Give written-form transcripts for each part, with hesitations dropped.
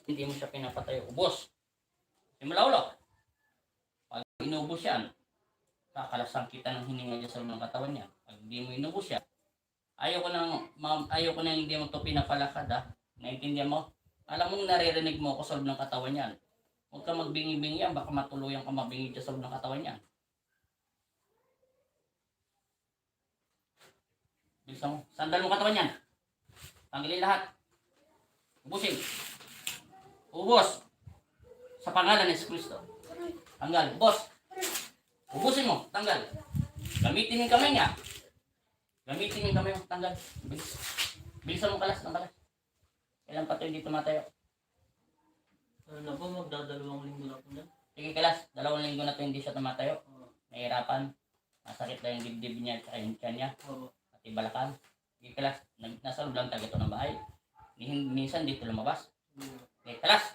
hindi mo siya pinapatayo, ubos. Simula ulo. Pag inubos yan, kakalasan kita ng hininga dyan sa loob ng katawan niya. Pag hindi mo inubos yan, ayoko nang hindi mo ito pinapalakad ha. Naintindihan mo? Alam mong naririnig mo ako sa loob ng katawan yan. Huwag ka magbingi-bingi yan, baka matuluyan ka mabingi dyan sa loob ng katawan yan. Bilisan mo, sandal mo katawan yan. Tanggalin lahat. Ubusin. Ubos. Sa pangalan ni Kristo. Tanggal. Ubos. Ubusin mo. Tanggal. Gamitin yung kamay niya. Gamitin yung kamay mo. Tanggal. Bilisan mo kalas. Ng kalas. Kailan pa ito hindi tumatayo? Ano na po, magdadalawang linggo na po na. Sige kalas. 2 linggo na ito hindi siya tumatayo. Nahihirapan. Masakit lang yung dibdib niya at yung tiyan niya. Pati balakan. Sige kalas. Nasa loob lang tayo ito ng bahay. Minsan dito lumabas. Okay, kalas.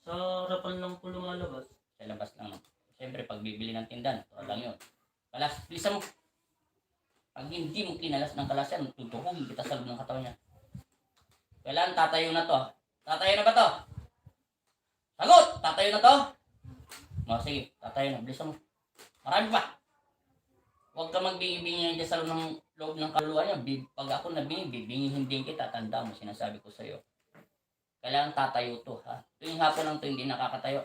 Sa harapan lang po lumalabas. Sa labas lang. Siyempre, pag bibili ng tindahan, ito lang yun. Kalas, bilisan mo. Pag hindi mo kinalas ng kalas yan, tutuhugin kita sa loob ng katawan niya. Kailan tatayo na to? Tatayo na ba to? Sagot! Tatayo na to? O, sige, tatayo na. Bilisan mo. Marami pa. Huwag ka magbingi-bingi dyan sa loob ng kaluluwa niya. Pag ako nabingi, bibingihin din kita. Tanda mo, sinasabi ko sa'yo. Kailangan tatayo to, ha? Tuwing hapon lang to, hindi nakakatayo.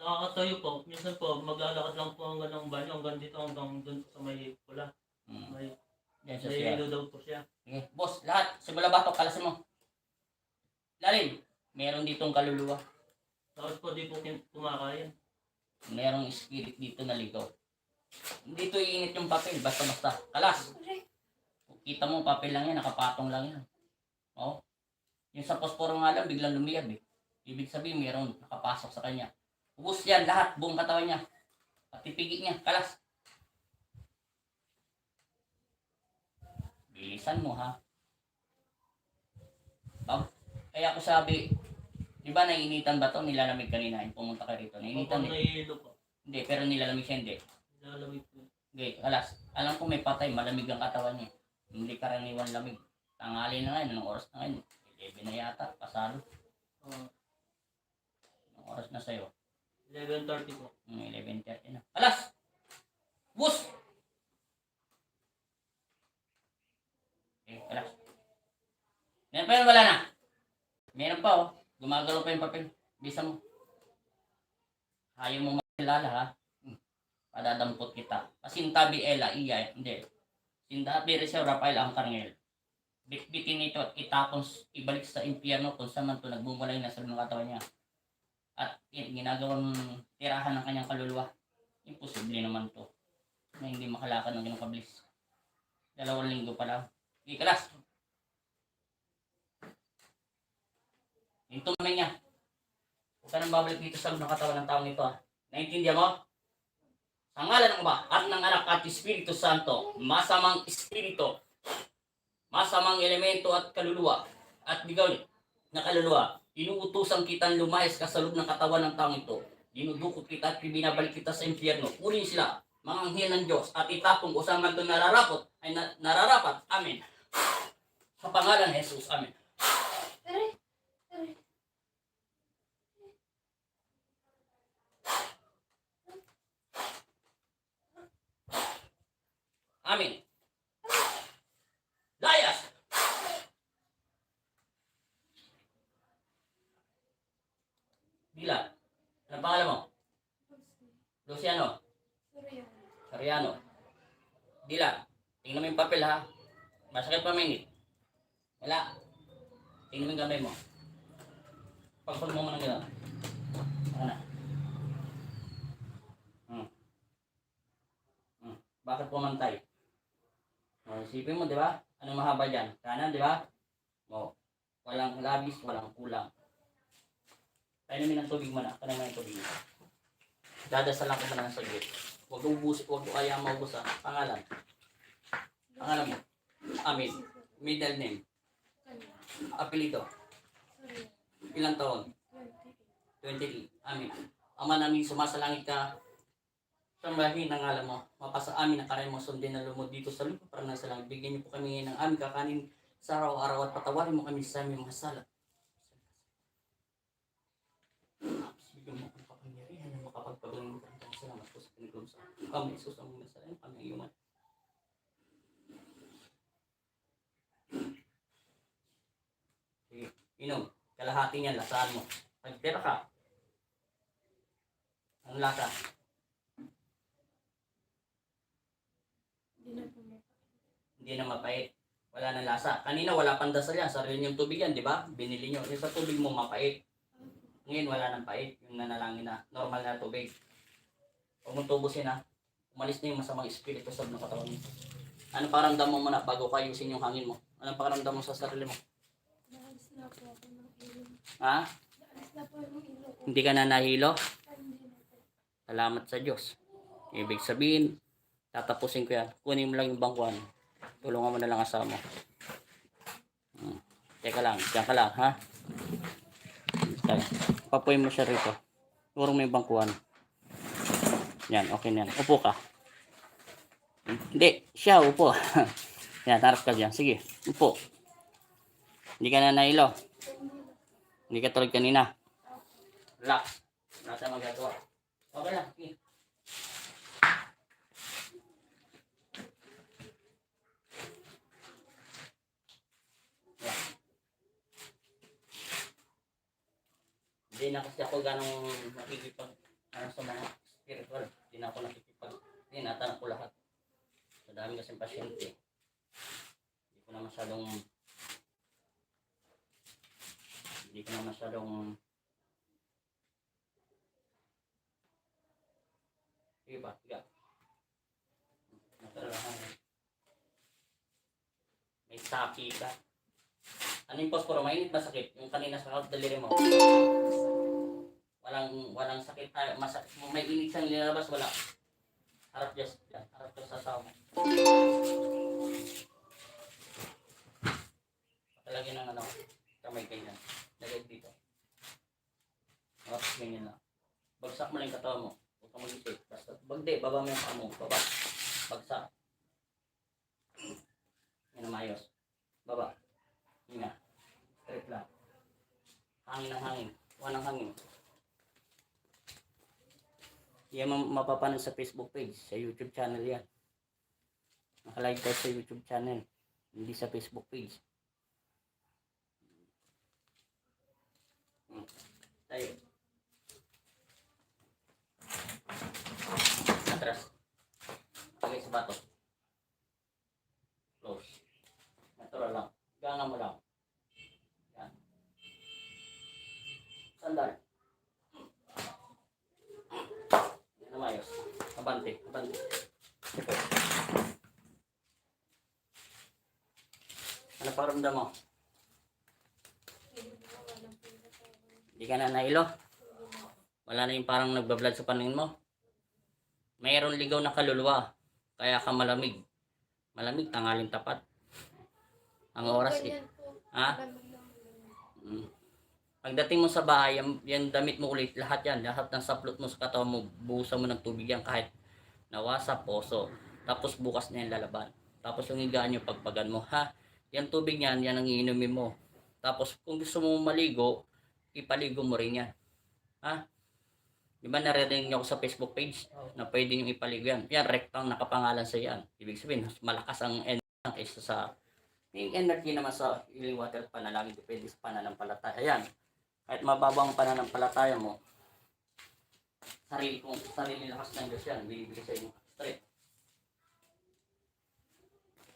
Nakakatayo po. Minsan po, maglalakad lang po hanggang ng banyo. Hanggang dito, hanggang dun sa may pula. May hilo daw po siya. Okay, boss, lahat. Simula batok, kalasin mo. Lalim. Meron ditong kaluluwa. Tapos po, di po kumakain. Merong spirit dito na ligaw. Hindi to iinit yung papel, basta-basta. Kalas. Kita mo, papel lang yan, nakapatong lang yan. Oh. Yung sa posporo nga lang, biglang lumiyab eh. Ibig sabihin, mayroong nakapasok sa kanya. Ubus yan, lahat, buong katawan niya. Pati pigit niya, kalas. Bilisan mo ha. Kaya ako sabi, di ba naiinitan ba to? Nilalamig kanina, yung pumunta ka rito. Naiinitan eh. Nahihilo po. Hindi, pero nilalamig siya, hindi. Nilalamig po. Okay, kalas. Alam ko may patay, malamig ang katawan niya. Hindi karaniwan lamig. Tanghali na ngayon, anong oras na ngayon? 11 na yata, pasado. Anong oras na sa'yo? 11:30 po. 11:30 na. Alas! Bus! Okay, alas. Meron pa yun, wala na. Meron pa oh. Gumagalaw pa yung papel. Bisa mo. Ayaw mo makilala ha. Padadampot kita. Pasintabi Ela, iya, hindi. Sintabi Rizal Rafael ang Karngel. Bitbitin ito at itapon, ibalik sa impyerno kung saan man ito nagbumulay na sa ng katawan niya. At ginagawang tirahan ng kanyang kaluluwa. Imposible naman to na hindi makalakad ng ganong kablis. 2 linggo pa lang. Okay, kalas. Ito naman niya. Huwag ka nang babalik dito sa loob ng katawan ng taong ito ha. Naintindihan mo? Sa ngalan ng Ama at ng Anak at Espiritu Santo, masamang espiritu, masamang elemento at kaluluwa, at bigaw na kaluluwa, inuutusan kitang lumayas ka sa loob ng katawan ng taong ito. Dinudukot kita at binabalik kita sa impyerno. Kunin sila, mga anghel ng Diyos, at itapong kung saan man ito nararapat. Amen. Sa pangalan ni Jesus. Amen. Amen. Layas! Bila. Ano pangalan mo? Luciano. Soriano. Dila. Tingnan mo yung papel ha. Masakit pa mainit. Wala. Tingnan mo yung gamay mo. Pagpag mo ng gano'n. Ano na? Bakit pumantay? Isipin mo, di ba? Anong mahaba dyan? Kanan, di ba? Walang labis, walang kulang. Kainumin ng tubig mo na. Kainumin ng tubig mo. Dadasal lang ko muna ng saglit. Huwag ko kaya maubos ha. Pangalan. Pangalan mo. Amin. Middle name. Apelido. Ilang taon? 20. Amin. Ama namin, sumasalangit ka. Sambahin ang ngalan mo. Mapasa amin ang karay mo. Sundin na lumod dito sa lupa para nasa langit. Bigyan niyo po kami ng aming kakanin sa araw-araw at patawarin mo kami sa aming mga sala. kami Isus ang Nazareno, kami ang iyong sige, inom. Kalahati niyan, lasaan mo. Pagtira ka. Ang lasa. Hindi na mapait. Wala na lasa. Kanina wala pang dasal yan. Sarili niyong tubig yan, di ba? Binili niyo. Yung sa tubig mo mapait. Ngayon wala nang pait. Yung nanalangin na normal na tubig. Huwag mong tubusin ha. Umalis na yung masamang espiritu sa ng katawan mo. Ano pakiramdam mo muna bago ka ayusin yung hangin mo? Anong pakiramdam mo sa sarili mo? Naalis na po ako ng ilong. Ha? Naalis na po yung ilong ko. Hindi ka na nahilo? Hindi na po. Salamat sa Diyos. Ibig sabihin, tatapusin ko yan. Kunin mo lang yung bangkuan. Tulungan mo na lang asawa mo. Teka lang, diyan ka lang, ha? Teka, papuin mo siya rito. Turong mo yung bangkuan. Yan, okay na yan. Upo ka. Hindi, siya upo. Yan, harap ka dyan. Sige, upo. Hindi ka na nahilo. Hindi ka tulad kanina. Relax. Wala tayong magagawa. Okay lang, sige. Yan. Hindi na kasi ako ganong nakikipag sa mga spiritual. Hindi na ako nakikipag tinatanan ko lahat. Sa dami kasing pasyente. Hindi ko na masyadong sige ba? Higa. May saki ka. Ano yung posporo? Mainit ba sakit? Yung kanina sa daliri mo? Walang sakit. Masakit. May init siyang linalabas. Wala. Harap just yan. Harap ka sa asawa mo. Pakalagyan ng ano. Kamay ganyan. Lagay dito. Tapos ganyan lang. Bagsak mo lang yung katawan mo. Huwag ka mag-isip. Basta bagde. Baba mo yung paa mo. Baba. Bagsak. Yan ang maayos. Baba. Hinga. Straight lang. Hangin ng hangin. Kuha ng hangin. Yan mapapanood sa Facebook page. Sa YouTube channel yan. Nakalive tayo sa YouTube channel. Hindi sa Facebook page. Tayo. Atras. Lagay sa bato. Close. Natural lang. Gana mo lang. Yan. Sandal. Yan na mayos. Abante. Abante. Ano pakiramdam mo? Hindi ka na nahilo? Wala na yung parang nagbablad sa paningin mo? Mayroon ligaw na kaluluwa. Kaya ka malamig. Malamig, tanghaling tapat. Ang oras ha? Pagdating mo sa bahay, yan damit mo ulit, lahat yan, lahat ng saplot mo sa katawan mo, buhusan mo ng tubig yan kahit nawasa, poso. Tapos bukas na yan lalaban. Tapos yung higaan nyo, pagpagan mo, ha? Yan tubig yan, yan ang iinumin mo. Tapos kung gusto mo maligo, ipaligo mo rin yan. Ha? Di ba narinig niyo ako sa Facebook page na pwede nyo ipaligo yan? Yan, rectang nakapangalan sa yan. Ibig sabihin, malakas ang energy kaysa sa yung energy naman sa healing water panalangin, depende sa pananampalataya. Yan. Kahit mababang pananampalataya mo, sarili lakas ng Diyos yan. Bibigay sa inyo. Straight.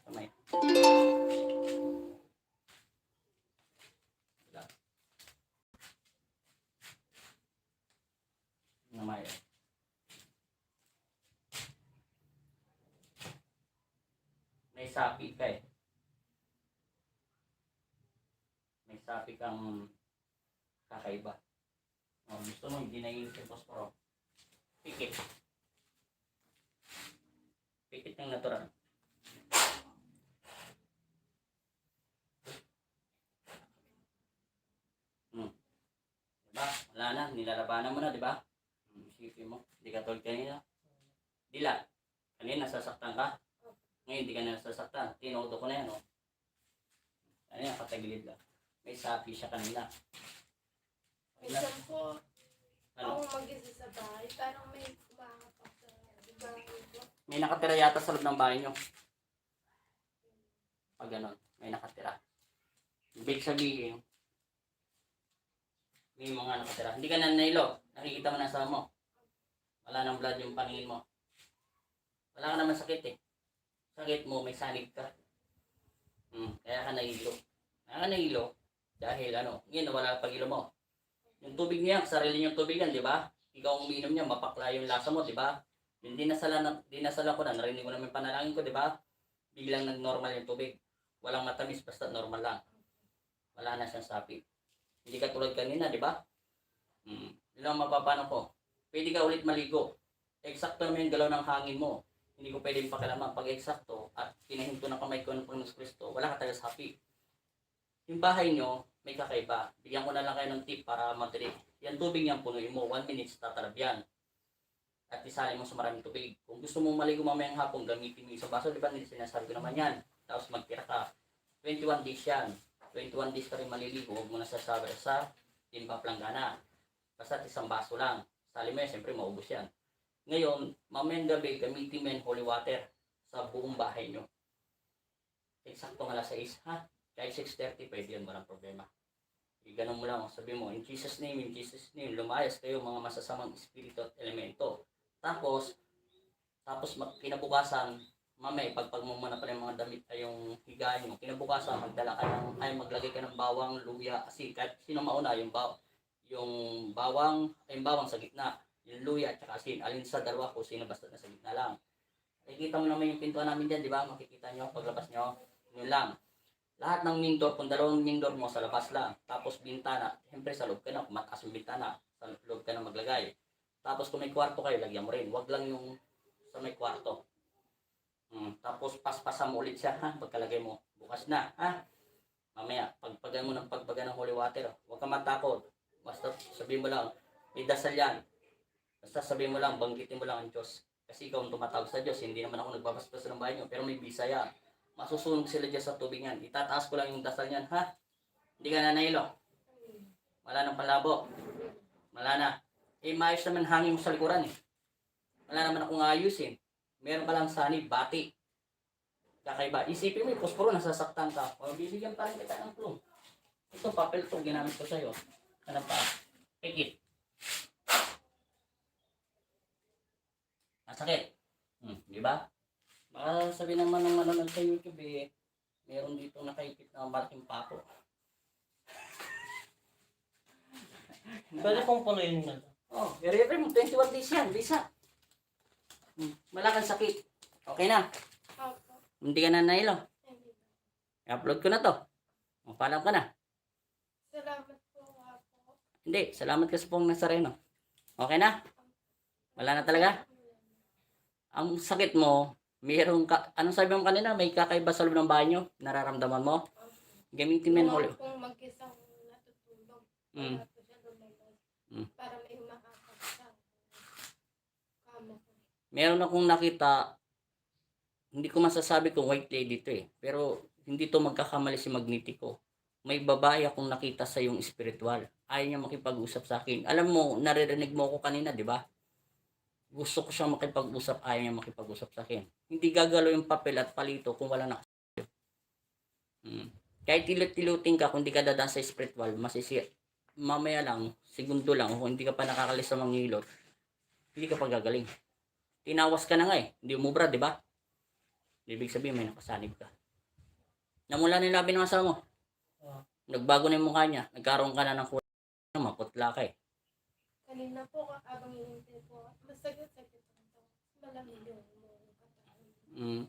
Kamay. Namay. May sapi ka eh. May sapi kang kakaiba. O, gusto mo hindi naiinit yung posporo. Pikit. Pikit ng natural. Diba? Wala na. Nilalabanan mo na, diba? Isipin mo. Hindi ka tulad kanina. Dila. Kanina nasasaktan ka. Ngayon hindi ka na nasasaktan. Tinodo ko na yan, o. Ano yan, patagilid lang. May sapi siya kanina. Minsan po, Ano? ako mag-isa sa bahay, parang may kumahapak sa bahay ko. May nakatira yata sa loob ng bahay nyo. Pag ganon, may nakatira. Ibig sabihin, may mga nakatira. Hindi ka na nailo. Nakikita mo na sa mo. Wala nang blood yung paningin mo. Wala ka naman sakit eh. Sakit mo, may sanig ka. Kaya ka nailo. Kaya ka nailo dahil ngayon wala pag ilo mo. Yung tubig niya, sarili niyong tubig yan, di ba? Ikaw ang umiinom niya, mapakla yung lasa mo, di ba? Yung dinasalan ko na, narinig ko naman yung panalangin ko, di ba? Biglang nag-normal yung tubig. Walang matamis, basta normal lang. Wala na siyang sapi. Hindi ka tulad kanina, di ba? Yun ang mapapano ko. Pwede ka ulit maligo. Eksakto naman yung galaw ng hangin mo. Hindi ko pwedeng pakialaman pag eksakto at pinahinto ng kamay ko ng Panginoon Kristo, wala ka tayo sapi. Yung bahay nyo, may kakaiba. Bigyan ko na lang kayo ng tip para matili. Yan tubig niyang punuin mo, 1 minute tatalab yan. At isali mo sa maraming tubig. Kung gusto mong maligo mamayang hapon, gamitin mo isang baso, di ba? Sinasabi ko naman yan. Tapos magtira ka. 21 days yan. 21 days ka rin maliligo. Huwag mo na sasabi sa timba planggana. Basta isang baso lang. Sali mo yan, siyempre maubos yan. Ngayon, mamayang gabi, gamitin mo yung holy water sa buong bahay nyo. Eksakto nga alas 6, ha? Kahit 6:30, pwede yun, walang problema. Ganun mo lang, sabi mo, in Jesus' name, lumayas kayo mga masasamang espiritu at elemento. Tapos kinabukasan, mamaya, pagpag mo muna pala yung mga damit ay yung higahin mo. Kinabukasan, maglagay ka ng bawang, luya, asin. Kahit sino mauna, yung bawang sa gitna. Yung luya at saka asin. Alin sa dalawa ko, sino basta na sa gitna lang. Nakikita mo naman yung pintuan namin dyan, di ba? Makikita nyo, paglabas nyo. Yun lang. Lahat ng main door, kung dalawang main door mo, sa labas lang. Tapos bintana, siyempre sa loob ka na, mataas yung bintana, sa loob ka na maglagay. Tapos kung may kwarto kayo, lagyan mo rin. Huwag lang yung sa may kwarto. Tapos paspasan mo ulit siya, ha? Pagkalagay mo, bukas na, ha? Mamaya, pagpagan mo ng pagbaga ng holy water, huwag ka matakot. Basta sabihin mo lang, may dasal yan. Basta sabihin mo lang, banggitin mo lang ang Diyos. Kasi ikaw ang tumatawag sa Diyos, hindi naman ako nagbabasbas ng bahay nyo, pero may bisaya. Masusunog sila dyan sa tubig yan. Itataas ko lang yung dasal yan, ha? Hindi ka na nailo. Wala nang palabo. Wala na. Maayos naman hangin mo sa likuran, eh. Wala naman akong ayusin. Meron ka lang sanib, bati. Kakaiba. Isipin mo, yung posporo, nasasaktan ka. O, bibigyan pa rin kita ng clue. Ito, papel to, ginamit ko sa'yo. Ano pa? Pikit. Masakit. Di ba? Baka sabi naman ng manonood sa YouTube, meron dito nakaipit na malaking pato. Pwede kong punuin na. I-refer mo, 21 days yan, bisa. Wala kang sakit. Okay na. Opo. Hindi ka na nailo. Hindi. I-upload ko na to. Paalam ka na. Salamat po, Apo. Hindi, salamat ka sa pong Nazareno. Okay na? Wala na talaga? Ang sakit mo, mayroong anong sabi mo kanina? May kakaiba sa loob ng bahay nyo? Nararamdaman mo? Gamitin mo yung holy. Kung mag-isang natutulog. Mm. Para po siya lumalas. Mm. Para may makakapag sa kama ko. Meron akong nakita, hindi ko masasabi kung white lady to, pero hindi to magkakamali si Magnetico. May babae akong nakita sa yung spiritual. Ayaw niya makipag-usap sa akin. Alam mo, naririnig mo ko kanina, di ba? Gusto ko siyang makipag-usap, ayaw niya makipag-usap sa akin. Hindi gagalaw yung papel at palito kung wala na. Kahit tilot-tilutin ka, kung di ka dadaan sa spiritual, mamaya lang, segundo lang, kung hindi ka pa nakakalis sa mga hilot, hindi ka pa gagaling. Tinawas ka na nga hindi umubra, di ba? Ibig sabihin, may nakasanib ka. Namula na yung labi ng asawa mo. Nagbago na yung mukha niya. Nagkaroon ka na ng kulay. Maputla ka Kanina po, habang hinintay po, masagit-sagit ito. Malamig yung katawan.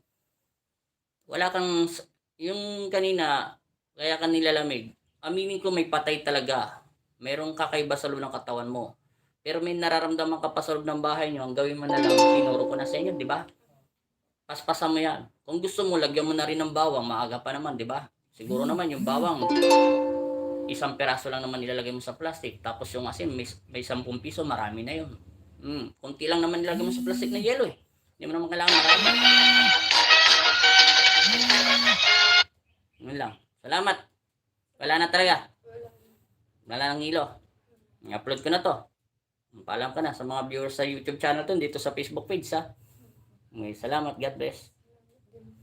Wala kang, yung kanina, kaya ka nilalamig. Aminin ko may patay talaga. Merong kakaiba sa loob ng katawan mo. Pero may nararamdaman ka pa sa loob ng bahay nyo, ang gawin mo na lang, tinuro ko na sa inyo, di ba? Paspasan mo yan. Kung gusto mo, lagyan mo na rin ng bawang, maaga pa naman, di ba? Siguro naman yung bawang, isang peraso lang naman nilalagay mo sa plastic. Tapos yung asin, may 10 piso, marami na yun. Kunti lang naman nilalagay mo sa plastic na yelo Hindi mo naman kailangan marami. Yun lang. Salamat. Wala na talaga. Wala nang ilo. I-upload ko na to. Paalam ka na sa mga viewers sa YouTube channel to, dito sa Facebook page, ha. May salamat. God bless. Salamat din